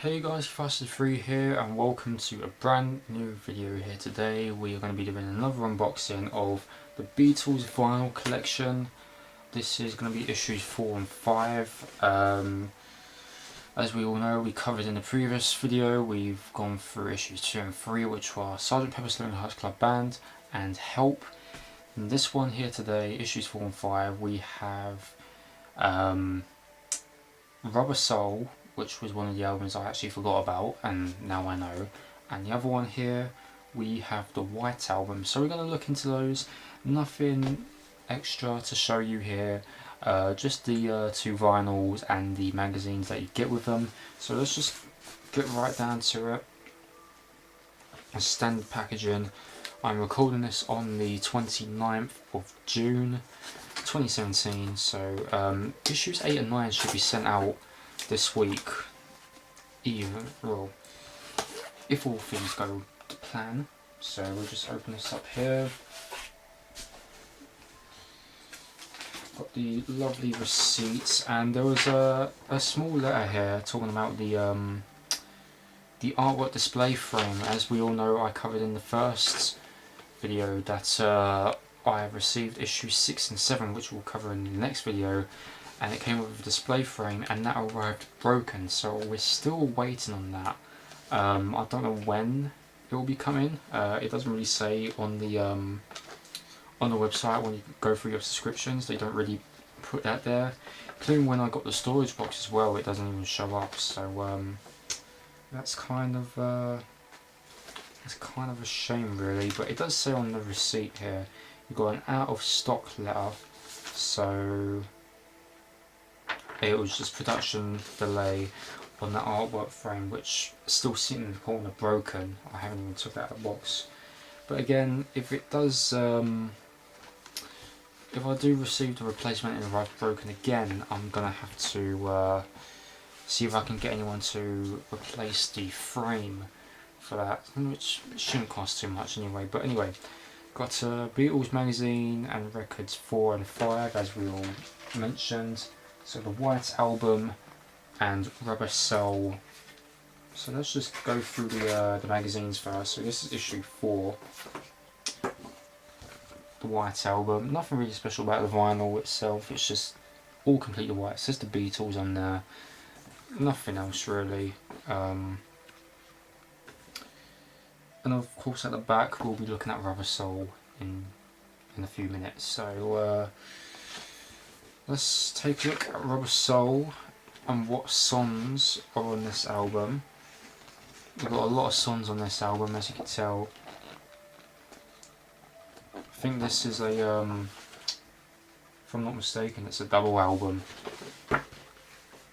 Hey guys, Fastest3 here and welcome to a brand new video here. Today we are going to be doing another unboxing of the Beatles vinyl collection. This is going to be issues 4 and 5. As we all know, we covered in the previous video, we've gone through issues 2 and 3, which were Sgt. Pepper's Lonely Hearts Club Band and Help. In this one here today, issues 4 and 5, we have Rubber Soul, which was one of the albums I actually forgot about and now I know, and the other one here we have the White Album. So we're going to look into those. Nothing extra to show you here, just the two vinyls and the magazines that you get with them. So let's just get right down to it. A standard packaging. I'm recording this on the 29th of June 2017, so issues 8 and 9 should be sent out this week, even, well, if all things go to plan. So we'll just open this up here. Got the lovely receipts, and there was a small letter here talking about the artwork display frame. As we all know, I covered in the first video that I have received issues 6 and 7, which we'll cover in the next video, and it came with a display frame and that arrived broken, so we're still waiting on that. I don't know when it will be coming. It doesn't really say on the website when you go through your subscriptions. They don't really put that there. Including when I got the storage box as well, it doesn't even show up. So that's kind of a shame, really. But it does say on the receipt here, you've got an out of stock letter. So it was just production delay on that artwork frame, which is still sitting in the corner broken. I haven't even took that out of the box. But again, if it does, if I do receive the replacement and arrive broken again, I'm gonna have to see if I can get anyone to replace the frame for that, which shouldn't cost too much anyway. But anyway, got Beatles magazine and records 4 and 5, as we all mentioned. So the White Album and Rubber Soul. So let's just go through the magazines first. So this is issue 4. The White Album. Nothing really special about the vinyl itself. It's just all completely white. It says the Beatles on there. Nothing else really. And of course at the back we'll be looking at Rubber Soul in a few minutes. So let's take a look at Rubber Soul and what songs are on this album. We've got a lot of songs on this album, as you can tell. I think this is a, if I'm not mistaken, it's a double album.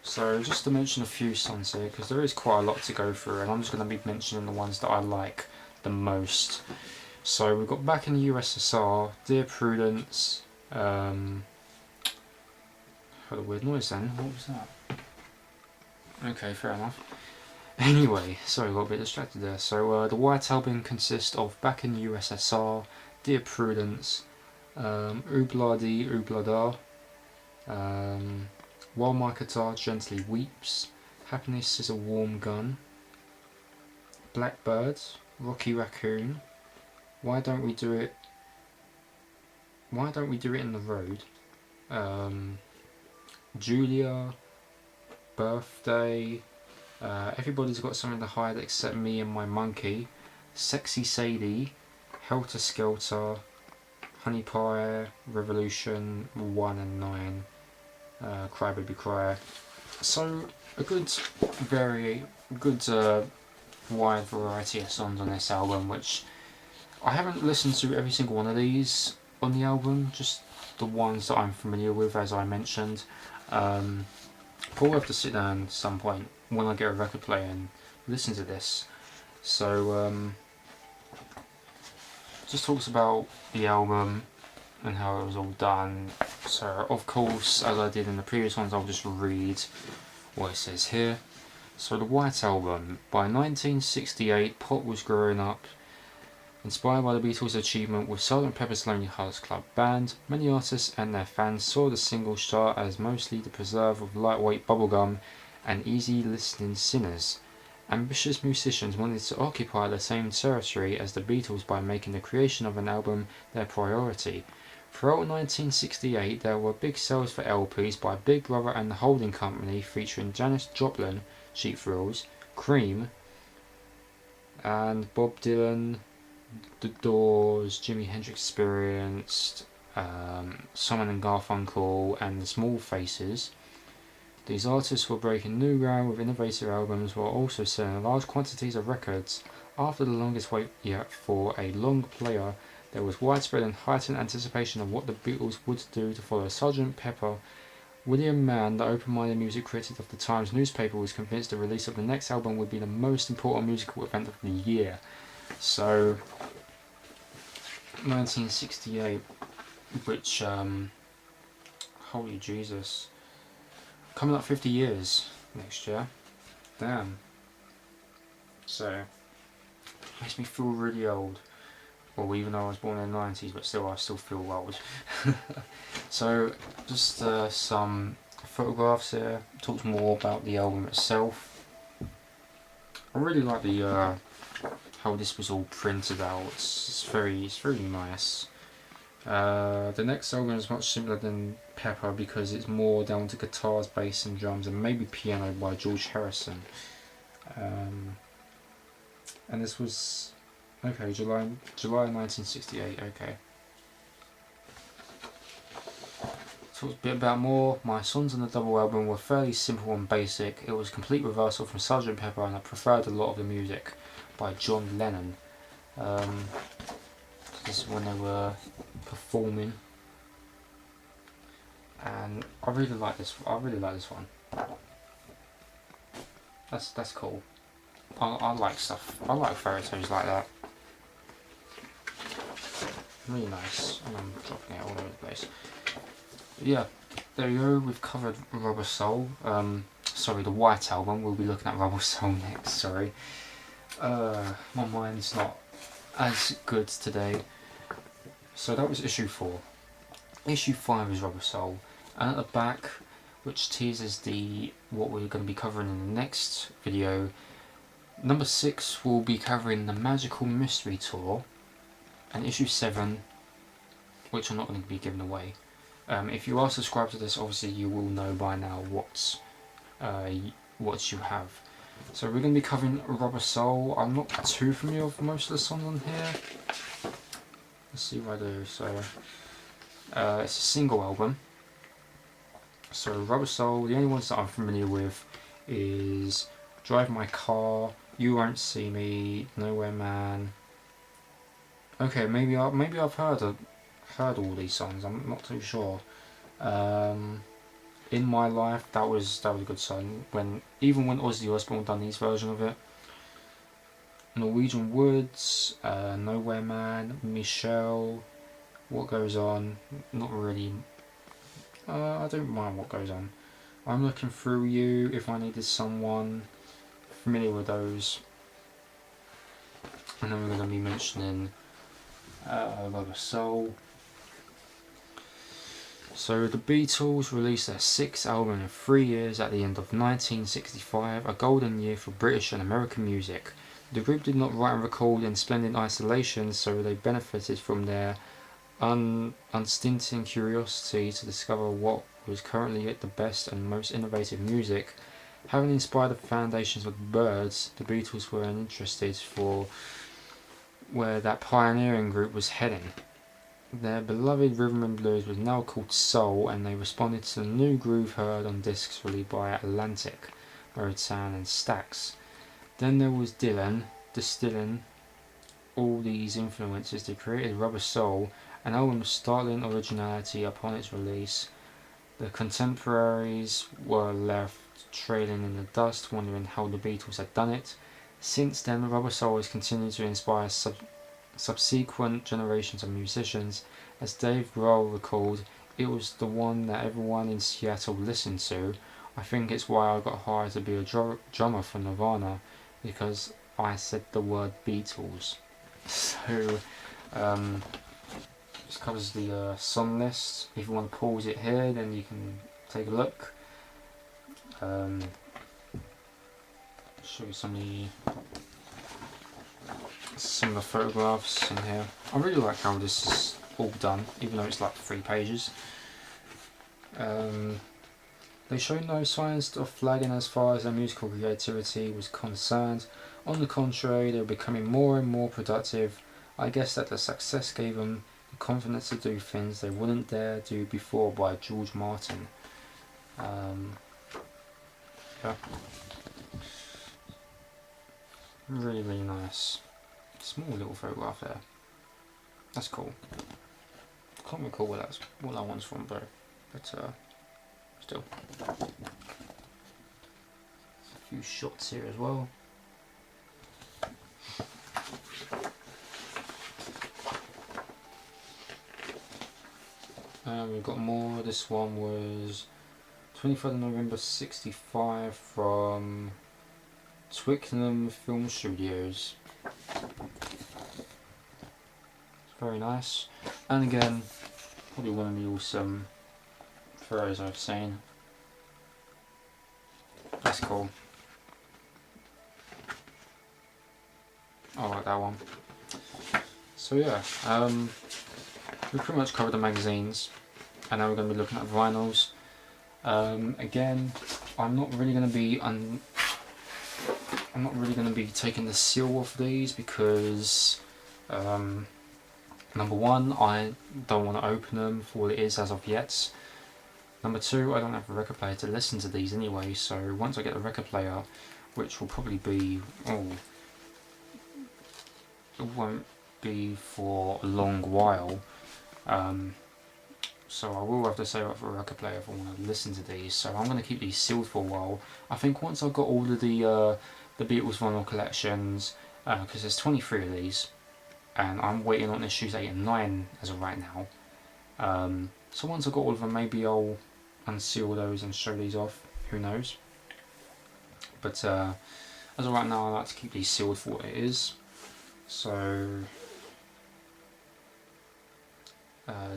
So just to mention a few songs here, because there is quite a lot to go through, and I'm just going to be mentioning the ones that I like the most. So we've got Back in the USSR, Dear Prudence, heard a weird noise then, what was that? Okay, fair enough. Anyway, sorry, I got a bit distracted there. So the White Album consists of Back in the USSR, Dear Prudence, Oobla-dee Oobla-da, While My Guitar Gently Weeps, Happiness is a Warm Gun, Blackbird, Rocky Raccoon, Why Don't We Do It in the Road, Julia, Birthday, Everybody's Got Something to Hide Except Me and My Monkey, Sexy Sadie, Helter Skelter, Honey Pie, Revolution 1 and 9, Cry Baby Cry. So a good wide variety of songs on this album, which I haven't listened to every single one of these on the album, just the ones that I'm familiar with, as I mentioned. Probably have to sit down at some point when I get a record player and listen to this. So just talks about the album and how it was all done. So of course, as I did in the previous ones, I'll just read what it says here. So the White Album. By 1968, pop was growing up. Inspired by the Beatles' achievement with Sgt. Pepper's Lonely Hearts Club Band, many artists and their fans saw the single chart as mostly the preserve of lightweight bubblegum and easy listening sinners. Ambitious musicians wanted to occupy the same territory as the Beatles by making the creation of an album their priority. Throughout 1968, there were big sales for LPs by Big Brother and the Holding Company featuring Janis Joplin, Cheap Thrills, Cream, and Bob Dylan, The Doors, Jimi Hendrix Experience, Simon and Garfunkel, and the Small Faces. These artists were breaking new ground with innovative albums while also selling large quantities of records. After the longest wait yet for a long player, there was widespread and heightened anticipation of what the Beatles would do to follow Sgt. Pepper. William Mann, the open-minded music critic of the Times newspaper, was convinced the release of the next album would be the most important musical event of the year. So, 1968, which, holy Jesus, coming up 50 years next year. Damn. So, makes me feel really old. Well, even though I was born in the 90s, but still, I still feel old. So, just some photographs here. Talks more about the album itself. I really like the how this was all printed out. It's very nice. The next album is much simpler than Pepper because it's more down to guitars, bass, and drums, and maybe piano by George Harrison. And this was July 1968. Okay. Talks a bit about more. My songs on the double album were fairly simple and basic. It was a complete reversal from Sgt. Pepper, and I preferred a lot of the music by John Lennon. This is when they were performing, and I really like this. I really like this one. That's cool. I like stuff. I like fairy tales like that. Really nice. And I'm dropping it all over the place. Yeah, there you go. We've covered Rubber Soul. Sorry, the White Album. We'll be looking at Rubber Soul next. Sorry. My mind's not as good today. So that was issue 4. Issue 5 is Rubber Soul, and at the back, which teases what we're going to be covering in the next video, number 6 will be covering the Magical Mystery Tour, and issue 7, which I'm not going to be giving away. If you are subscribed to this, obviously you will know by now what you have. So we're going to be covering Rubber Soul. I'm not too familiar with most of the songs on here. Let's see what I do. So it's a single album. So Rubber Soul, the only ones that I'm familiar with is Drive My Car, You Won't See Me, Nowhere Man. Okay, maybe I've heard all these songs. I'm not too sure. In My Life, that was a good song. Even when Ozzy Osbourne done his version of it. Norwegian Woods, Nowhere Man, Michelle, What Goes On. Not really. I don't mind What Goes On. I'm Looking Through You, If I Needed Someone. Familiar with those. And then we're going to be mentioning Rubber Soul. So the Beatles released their 6th album in 3 years at the end of 1965, a golden year for British and American music. The group did not write and record in splendid isolation, so they benefited from their unstinting curiosity to discover what was currently the best and most innovative music. Having inspired the foundations of the Byrds, the Beatles were interested for where that pioneering group was heading. Their beloved rhythm and blues was now called soul, and they responded to the new groove heard on discs released by Atlantic, Motown and Stax. Then there was Dylan, distilling all these influences to create Rubber Soul, an album of startling originality upon its release. The contemporaries were left trailing in the dust, wondering how the Beatles had done it. Since then, Rubber Soul has continued to inspire subsequent generations of musicians. As Dave Grohl recalled, it was the one that everyone in Seattle listened to. I think it's why I got hired to be a drummer for Nirvana, because I said the word Beatles. So, this covers the song list. If you want to pause it here, then you can take a look. show you some of the photographs in here. I really like how this is all done, even though it's like 3 pages. They show no signs of flagging as far as their musical creativity was concerned. On the contrary, they were becoming more and more productive. I guess that the success gave them the confidence to do things they wouldn't dare do before, by George Martin. Yeah. Really, really nice. Small little photograph there. That's cool. Can't recall what that one's from, though. But still. A few shots here as well. We've got more. This one was 23rd of November 65 from Twickenham Film Studios. It's very nice. And again, probably one of the awesome photos I've seen. That's cool. I like that one. So yeah, we pretty much covered the magazines, and now we're going to be looking at vinyls. Again, I'm not really going to be taking the seal off these because number one, I don't want to open them for all it is as of yet. Number two, I don't have a record player to listen to these anyway, so once I get the record player, which will probably be, it won't be for a long while, so I will have to save up for a record player if I want to listen to these. So I'm going to keep these sealed for a while. I think once I've got all of the Beatles vinyl collections, because there's 23 of these, and I'm waiting on issues 8 and 9 as of right now. So once I've got all of them, maybe I'll unseal those and show these off. Who knows? But as of right now, I like to keep these sealed for what it is. So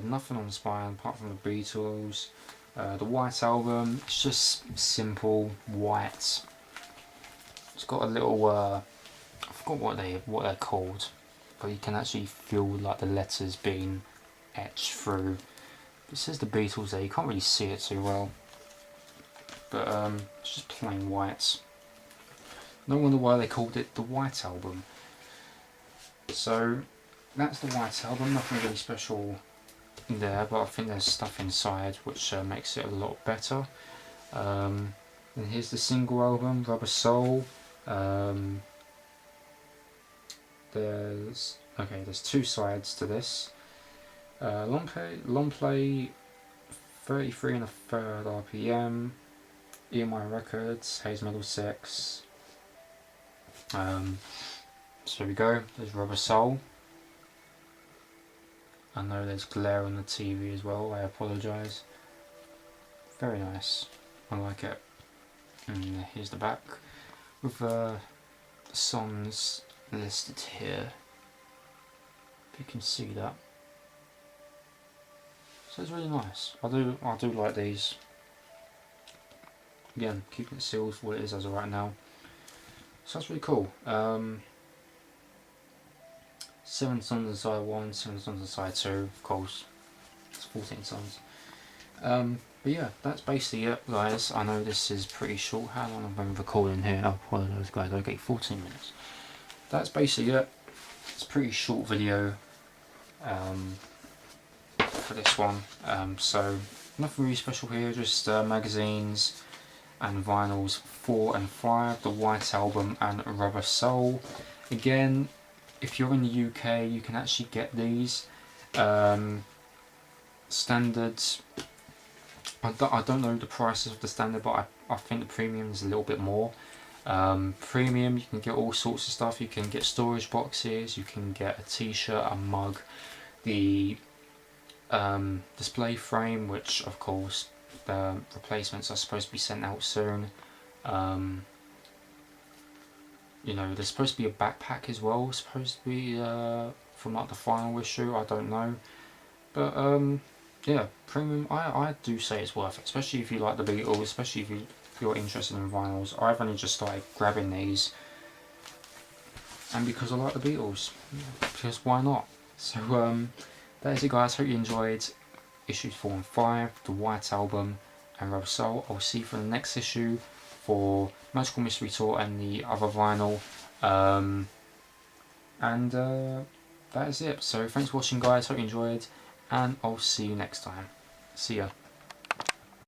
nothing on the spine apart from the Beatles. The White Album, it's just simple white. It's got a little I forgot what they're called, but you can actually feel like the letters being etched through. It says the Beatles there, you can't really see it too well, but it's just plain white. No wonder why they called it the White Album. So that's the White Album, nothing really special there, but I think there's stuff inside which makes it a lot better. And here's the single album, Rubber Soul. There's 2 sides to this. Long play 33 and a third RPM, EMI Records, Hayes Metal 6. So here we go, there's Rubber Soul. I know there's glare on the TV as well, I apologise. Very nice, I like it. And here's the back with the songs listed here, if you can see that. So it's really nice. I do like these. Again, keeping it sealed for what it is as of right now. So that's really cool. 7 songs on side 1, 7 songs on side 2, of course. It's 14 songs. But yeah, that's basically it, guys. I know this is pretty short. How long have I been recording here? I apologise, guys. Okay, 14 minutes. That's basically it. It's a pretty short video for this one. So nothing really special here. Just magazines and vinyls 4 and 5, the White Album and Rubber Soul. Again, if you're in the UK, you can actually get these standards. I don't know the prices of the standard, but I think the premium is a little bit more. Premium, you can get all sorts of stuff. You can get storage boxes, you can get a t-shirt, a mug, the display frame, which of course the replacements are supposed to be sent out soon. You know, there's supposed to be a backpack as well, supposed to be from like the final issue, I don't know. But yeah, premium, I do say it's worth it, especially if you like the Beatles, especially if you you're interested in vinyls. I've only just started grabbing these, and because I like the Beatles, because why not? So that is it, guys. Hope you enjoyed issues 4 and 5, the White Album and Rubber Soul. I'll see you for the next issue for Magical Mystery Tour and the other vinyl. That is it. So thanks for watching, guys. Hope you enjoyed, and I'll see you next time. See ya.